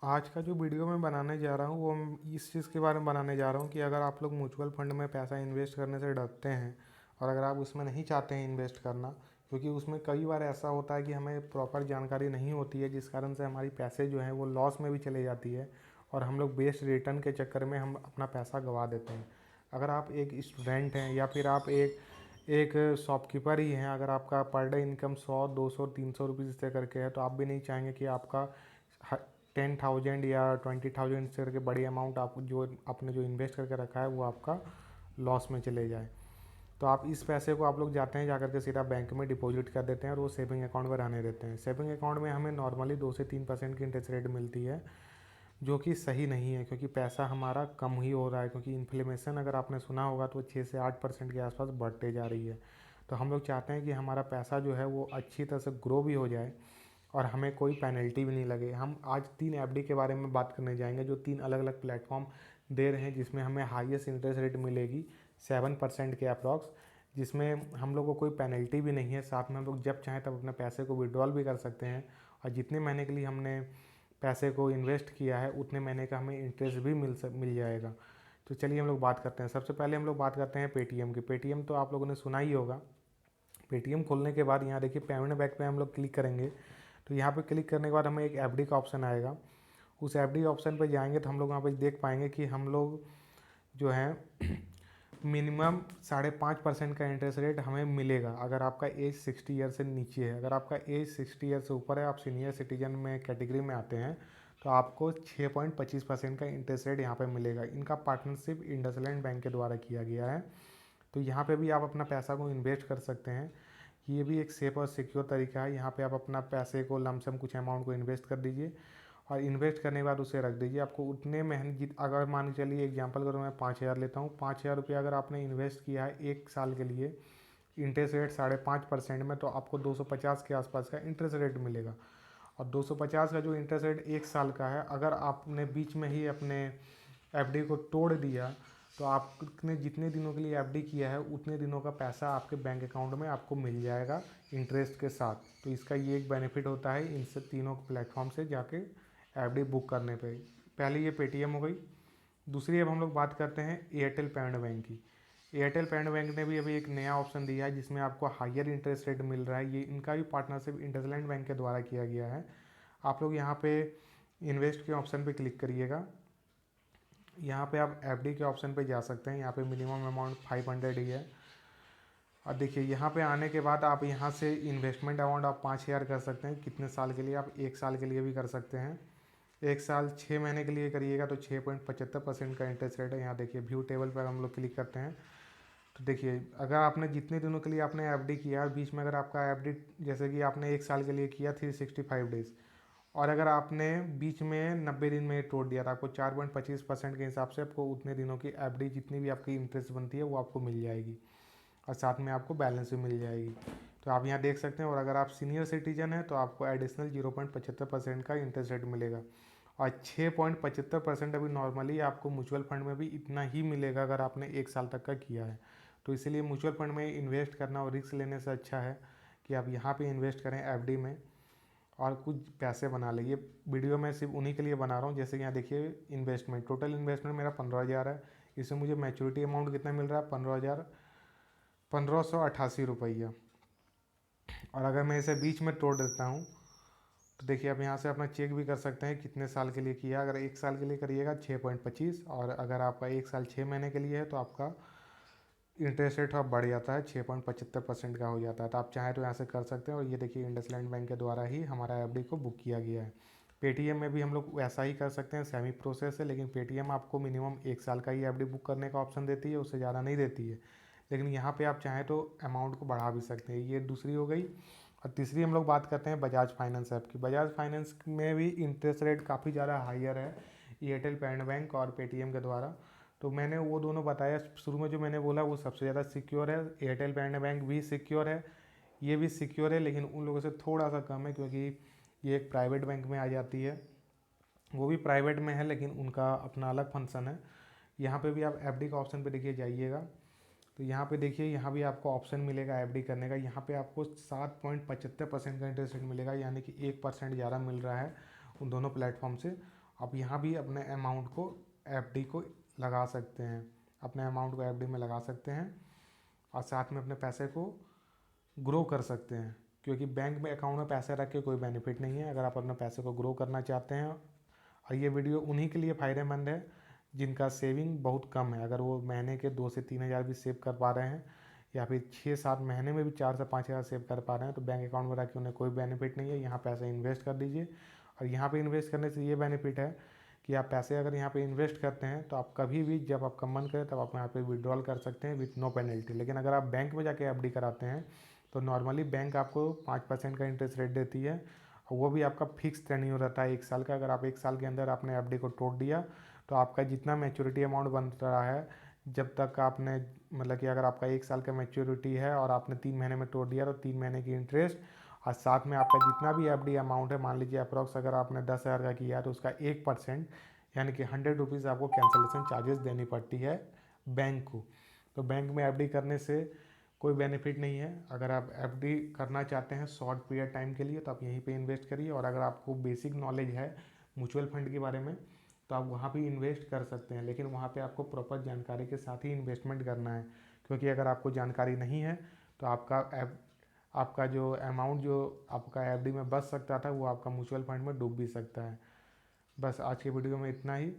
आज का जो वीडियो मैं बनाने जा रहा हूँ वो इस चीज़ के बारे में बनाने जा रहा हूँ कि अगर आप लोग म्यूचुअल फंड में पैसा इन्वेस्ट करने से डरते हैं और अगर आप उसमें नहीं चाहते हैं इन्वेस्ट करना, क्योंकि उसमें कई बार ऐसा होता है कि हमें प्रॉपर जानकारी नहीं होती है, जिस कारण से हमारी पैसे जो हैं वो लॉस में भी चले जाती है और हम लोग बेस्ट रिटर्न के चक्कर में हम अपना पैसा गंवा देते हैं। अगर आप एक स्टूडेंट हैं या फिर आप एक एक शॉपकीपर ही हैं, अगर आपका पर डे इनकम 100 200 300 रुपीज़ से करके है, तो आप भी नहीं चाहेंगे कि आपका 10,000 या 20,000 से करके बड़ी अमाउंट आप जो आपने जो इन्वेस्ट करके रखा है वो आपका लॉस में चले जाए। तो आप इस पैसे को आप लोग जाते हैं जाकर के सीधा बैंक में डिपॉजिट कर देते हैं और वो सेविंग अकाउंट में रहने देते हैं। सेविंग अकाउंट में हमें नॉर्मली 2 से 3% की इंटरेस्ट रेट मिलती है, जो कि सही नहीं है, क्योंकि पैसा हमारा कम ही हो रहा है, क्योंकि इन्फ्लेमेशन अगर आपने सुना होगा तो 6 से 8% के आसपास बढ़ते जा रही है। तो हम लोग चाहते हैं कि हमारा पैसा जो है वो अच्छी तरह से ग्रो भी हो जाए और हमें कोई पेनल्टी भी नहीं लगे। हम आज 3 एफडी के बारे में बात करने जाएंगे, जो 3 अलग अलग प्लेटफॉर्म दे रहे हैं, जिसमें हमें हाईएस्ट इंटरेस्ट रेट मिलेगी 7% के अप्रॉक्स, जिसमें हम लोग को कोई पेनल्टी भी नहीं है। साथ में हम लोग जब चाहें तब अपने पैसे को विड्रॉल भी कर सकते हैं और जितने महीने के लिए हमने पैसे को इन्वेस्ट किया है उतने महीने का हमें इंटरेस्ट भी मिल जाएगा। तो चलिए हम लोग बात करते हैं। सबसे पहले हम लोग बात करते हैं पेटीएम की। पेटीएम तो आप लोगों ने सुना ही होगा। पेटीएम खोलने के बाद यहाँ देखिए पेमेंट बैक पे हम लोग क्लिक करेंगे, तो यहाँ पे क्लिक करने के बाद हमें एक एफडी का ऑप्शन आएगा। उस एफडी ऑप्शन पे जाएंगे तो हम लोग वहाँ पे देख पाएंगे कि हम लोग जो है मिनिमम 5.5% का इंटरेस्ट रेट हमें मिलेगा अगर आपका एज 60 ईयर से नीचे है। अगर आपका एज 60 ईयर से ऊपर है, आप सीनियर सिटीजन में कैटेगरी में आते हैं, तो आपको 6.25% का इंटरेस्ट रेट यहाँ पे मिलेगा। इनका पार्टनरशिप इंडसलैंड बैंक के द्वारा किया गया है। तो यहाँ पे भी आप अपना पैसा को इन्वेस्ट कर सकते हैं। ये भी एक सेफ और सिक्योर तरीका है। यहाँ पे आप अपना पैसे को लमसम कुछ अमाउंट को इन्वेस्ट कर दीजिए और इन्वेस्ट करने के बाद उसे रख दीजिए। आपको उतने मेहनत, अगर मान के चलिए एग्जांपल करूँ मैं 5,000 लेता हूँ, 5,000 रुपये अगर आपने इन्वेस्ट किया है 1 साल के लिए इंटरेस्ट रेट 5.5% में, तो आपको 250 के आसपास का इंटरेस्ट रेट मिलेगा। और 250 का जो इंटरेस्ट रेट 1 साल का है, अगर आपने बीच में ही अपने एफडी को तोड़ दिया, तो आपने जितने दिनों के लिए एफडी किया है उतने दिनों का पैसा आपके बैंक अकाउंट में आपको मिल जाएगा इंटरेस्ट के साथ। तो इसका ये एक बेनिफिट होता है इन सब तीनों प्लेटफॉर्म से जाके एफडी बुक करने पे। पहले ये पेटीएम हो गई। दूसरी अब हम लोग बात करते हैं एयरटेल पेमेंट बैंक की। एयरटेल पेमेंट बैंक ने भी अभी एक नया ऑप्शन दिया है जिसमें आपको हायर इंटरेस्ट रेट मिल रहा है। ये इनका भी पार्टनरशिप इंडसलैंड बैंक के द्वारा किया गया है। आप लोग यहाँ पे इन्वेस्ट के ऑप्शन पे क्लिक करिएगा। यहाँ पे आप एफडी के ऑप्शन पे जा सकते हैं। यहाँ पे मिनिमम अमाउंट 500 ही है। और देखिए यहाँ पे आने के बाद आप यहाँ से इन्वेस्टमेंट अमाउंट आप 5,000 कर सकते हैं। कितने साल के लिए? आप 1 साल के लिए भी कर सकते हैं। 1 साल 6 महीने के लिए करिएगा तो 6.75% का इंटरेस्ट रेट है। यहाँ देखिए व्यू टेबल पर हम लोग क्लिक करते हैं तो देखिए अगर आपने जितने दिनों के लिए आपने एफडी किया और बीच में अगर आपका एफडी जैसे कि आपने 1 साल के लिए किया 365 डेज, और अगर आपने बीच में 90 दिन में तोड़ दिया था, आपको 4.25% के हिसाब से आपको उतने दिनों की एफडी जितनी भी आपकी इंटरेस्ट बनती है वो आपको मिल जाएगी और साथ में आपको बैलेंस भी मिल जाएगी। तो आप यहाँ देख सकते हैं। और अगर आप सीनियर सिटीजन हैं तो आपको एडिशनल 0.75% का इंटरेस्ट रेट मिलेगा। और 6.75% अभी नॉर्मली आपको म्यूचुअल फंड में भी इतना ही मिलेगा अगर आपने 1 साल तक का किया है। तो इसीलिए म्यूचुअल फंड में इन्वेस्ट करना और रिस्क लेने से अच्छा है कि आप यहाँ पे इन्वेस्ट करें एफडी में और कुछ पैसे बना लें। ये वीडियो मैं सिर्फ उन्हीं के लिए बना रहा हूँ। जैसे कि यहाँ देखिए इन्वेस्टमेंट, टोटल इन्वेस्टमेंट मेरा 15,000 है। इसमें मुझे मैच्योरिटी अमाउंट कितना मिल रहा है? 15,188 रुपया। और अगर मैं इसे बीच में तोड़ देता हूँ तो देखिए आप यहाँ से अपना चेक भी कर सकते हैं कितने साल के लिए किया। अगर 1 साल के लिए करिएगा 6.25, और अगर आपका 1 साल 6 महीने के लिए है तो आपका इंटरेस्ट रेट अब बढ़ जाता है, 6.75% का हो जाता है। तो आप चाहें तो यहाँ से कर सकते हैं। और ये देखिए इंडसलैंड बैंक के द्वारा ही हमारा एफडी को बुक किया गया है। पेटीएम में भी हम लोग वैसा ही कर सकते हैं, सेमी प्रोसेस है, लेकिन पेटीएम आपको मिनिमम 1 साल का ही एफडी बुक करने का ऑप्शन देती है, उससे ज़्यादा नहीं देती है। लेकिन यहाँ पे आप चाहें तो अमाउंट को बढ़ा भी सकते हैं। ये दूसरी हो गई। और तीसरी हम लोग बात करते हैं बजाज फाइनेंस ऐप की। बजाज फाइनेंस में भी इंटरेस्ट रेट काफ़ी ज़्यादा हाइयर है एयरटेल पेमेंट बैंक और पेटीएम के द्वारा। तो मैंने वो दोनों बताया शुरू में, जो मैंने बोला वो सबसे ज़्यादा सिक्योर है। एयरटेल पेमेंट बैंक भी सिक्योर है, ये भी सिक्योर है, लेकिन उन लोगों से थोड़ा सा कम है क्योंकि ये एक प्राइवेट बैंक में आ जाती है। वो भी प्राइवेट में है लेकिन उनका अपना अलग फंक्शन है। यहाँ पे भी आप एफडी का ऑप्शन पे देखिए जाइएगा तो यहाँ पे देखिए यहाँ भी आपको ऑप्शन मिलेगा एफडी करने का। यहाँ पे आपको 7.75% का इंटरेस्ट रेट मिलेगा, यानी कि 1% ज़्यादा मिल रहा है उन दोनों प्लेटफॉर्म से। आप यहाँ भी अपने अमाउंट को एफडी को लगा सकते हैं, अपने अमाउंट को एफडी में लगा सकते हैं और साथ में अपने पैसे को ग्रो कर सकते हैं। क्योंकि बैंक में अकाउंट में पैसे रख के कोई बेनिफिट नहीं है अगर आप अपने पैसे को ग्रो करना चाहते हैं। और ये वीडियो उन्हीं के लिए फ़ायदेमंद है जिनका सेविंग बहुत कम है। अगर वो महीने के 2 से 3 हज़ार भी सेव कर पा रहे हैं या फिर 6-7 महीने में भी 4 से 5 हज़ार सेव कर पा रहे हैं तो बैंक अकाउंट में रख के उन्हें कोई बेनिफिट नहीं है। यहाँ पैसे इन्वेस्ट कर दीजिए और यहाँ पे इन्वेस्ट करने से ये बेनिफिट है कि आप पैसे अगर यहाँ पे इन्वेस्ट करते हैं तो आप कभी भी जब आपका मन करे तब आप यहाँ पे विड्रॉल कर सकते हैं विथ नो पेनल्टी। लेकिन अगर आप बैंक में जाके एफडी कराते हैं तो नॉर्मली बैंक आपको 5% का इंटरेस्ट रेट देती है और वो भी आपका फिक्स टेन्योर रहता है 1 साल का। अगर आप 1 साल के अंदर आपने एफडी को तोड़ दिया तो आपका जितना मैच्योरिटी अमाउंट बन रहा है, जब तक आपने मतलब कि अगर आपका 1 साल का मैच्योरिटी है और आपने 3 महीने में तोड़ दिया तो 3 महीने की इंटरेस्ट और साथ में आपका जितना भी एफडी अमाउंट है, मान लीजिए अप्रॉक्स अगर आपने 10,000 का किया है तो उसका 1% यानी कि 100 रुपीज़ आपको कैंसलेशन चार्जेस देनी पड़ती है बैंक को। तो बैंक में एफडी करने से कोई बेनिफिट नहीं है। अगर आप एफडी करना चाहते हैं शॉर्ट पीरियड टाइम के लिए तो आप यहीं पे इन्वेस्ट करिए और अगर आपको बेसिक नॉलेज है म्यूचुअल फंड के बारे में तो आप वहाँ भी इन्वेस्ट कर सकते हैं। लेकिन वहाँ पे आपको प्रॉपर जानकारी के साथ ही इन्वेस्टमेंट करना है, क्योंकि अगर आपको जानकारी नहीं है तो आपका जो अमाउंट जो आपका एफडी में बच सकता था वो आपका म्यूचुअल फंड में डूब भी सकता है। बस आज के वीडियो में इतना ही।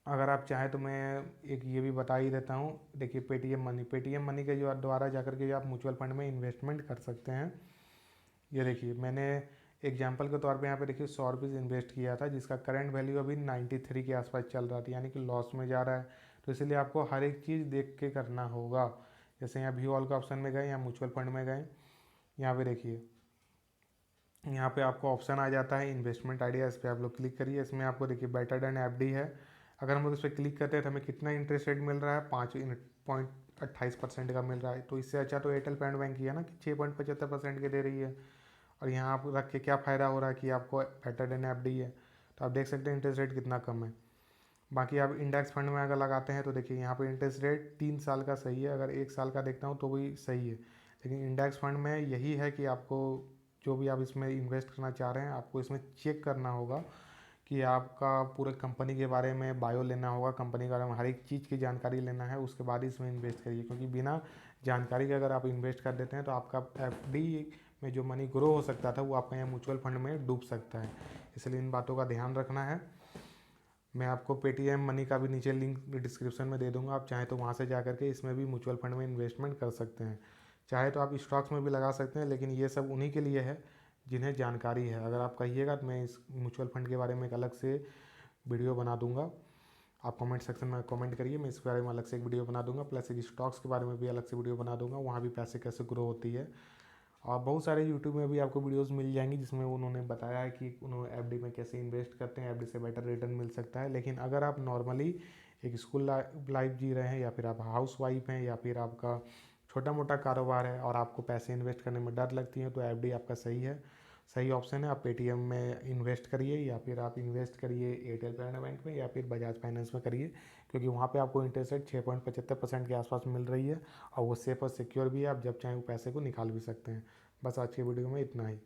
अगर आप चाहें तो मैं एक ये भी बता ही देता हूँ। देखिए पेटीएम मनी के जो द्वारा जाकर के आप म्यूचुअल फंड में इन्वेस्टमेंट कर सकते हैं। ये देखिए मैंने एग्जांपल के तौर पे यहाँ पे देखिए 100 रुपीज़ इन्वेस्ट किया था जिसका करंट वैल्यू अभी 93 के आसपास चल रहा था, यानी कि लॉस में जा रहा है। तो इसलिए आपको हर एक चीज़ देख के करना होगा। जैसे यहाँ व्यू ऑल का ऑप्शन में गए, यहाँ म्यूचुअल फंड में गए, यहाँ पे देखिए यहाँ पे आपको ऑप्शन आ जाता है इन्वेस्टमेंट आइडिया, इस पर आप लोग क्लिक करिए। इसमें आपको देखिए बेटर देन एफडी है। अगर हम लोग इस पर क्लिक करते हैं तो हमें कितना इंटरेस्ट रेट मिल रहा है, 5.28% का मिल रहा है। तो इससे अच्छा तो एयरटेल पेमेंट बैंक की है ना कि 6.75% के दे रही है। और यहाँ आप रख के क्या फ़ायदा हो रहा है कि आपको बेटर देन एफडी है। तो आप देख सकते हैं इंटरेस्ट रेट कितना कम है। बाकी आप इंडेक्स फंड में अगर लगाते हैं तो देखिए यहाँ पे इंटरेस्ट रेट 3 साल का सही है, अगर 1 साल का देखता हूँ तो भी सही है। लेकिन इंडेक्स फंड में यही है कि आपको जो भी आप इसमें इन्वेस्ट करना चाह रहे हैं आपको इसमें चेक करना होगा कि आपका पूरे कंपनी के बारे में बायो लेना होगा, कंपनी के बारे में हर एक चीज़ की जानकारी लेना है, उसके बाद ही इसमें इन्वेस्ट करिए। क्योंकि बिना जानकारी के अगर आप इन्वेस्ट कर देते हैं तो आपका एफडी में जो मनी ग्रो हो सकता था वो आपका यहाँ म्यूचुअल फंड में डूब सकता है। इसलिए इन बातों का ध्यान रखना है। मैं आपको पेटीएम मनी का भी नीचे लिंक डिस्क्रिप्शन में दे दूंगा, आप चाहें तो वहाँ से जा करके इसमें भी म्यूचुअल फंड में इन्वेस्टमेंट कर सकते हैं। चाहे तो आप स्टॉक्स में भी लगा सकते हैं, लेकिन ये सब उन्हीं के लिए है जिन्हें जानकारी है। अगर आप कहिएगा तो मैं इस म्यूचुअल फंड के बारे में एक अलग से वीडियो बना दूंगा। आप कमेंट सेक्शन में कमेंट करिए, मैं इस बारे में अलग से एक वीडियो बना दूंगा। प्लस एक स्टॉक्स के बारे में भी अलग से वीडियो बना दूंगा, वहाँ भी पैसे कैसे ग्रो होती है। और बहुत सारे यूट्यूब में भी आपको वीडियोस मिल जाएंगी जिसमें उन्होंने बताया है कि उन्होंने एफडी में कैसे इन्वेस्ट करते हैं, एफडी से बेटर रिटर्न मिल सकता है। लेकिन अगर आप नॉर्मली एक स्कूल लाइफ जी रहे हैं या फिर आप हाउस वाइफ हैं या फिर आपका छोटा मोटा कारोबार है और आपको पैसे इन्वेस्ट करने में डर लगती है तो एफडी आपका सही है, सही ऑप्शन है। आप पेटीएम में इन्वेस्ट करिए या फिर आप इन्वेस्ट करिए एयरटेल पेमेंट बैंक में या फिर बजाज फाइनेंस में करिए, क्योंकि वहाँ पे आपको इंटरेस्ट रेट 6.75% के आसपास मिल रही है और वो सेफ और सिक्योर भी है। आप जब चाहें वो पैसे को निकाल भी सकते हैं। बस आज की वीडियो में इतना ही।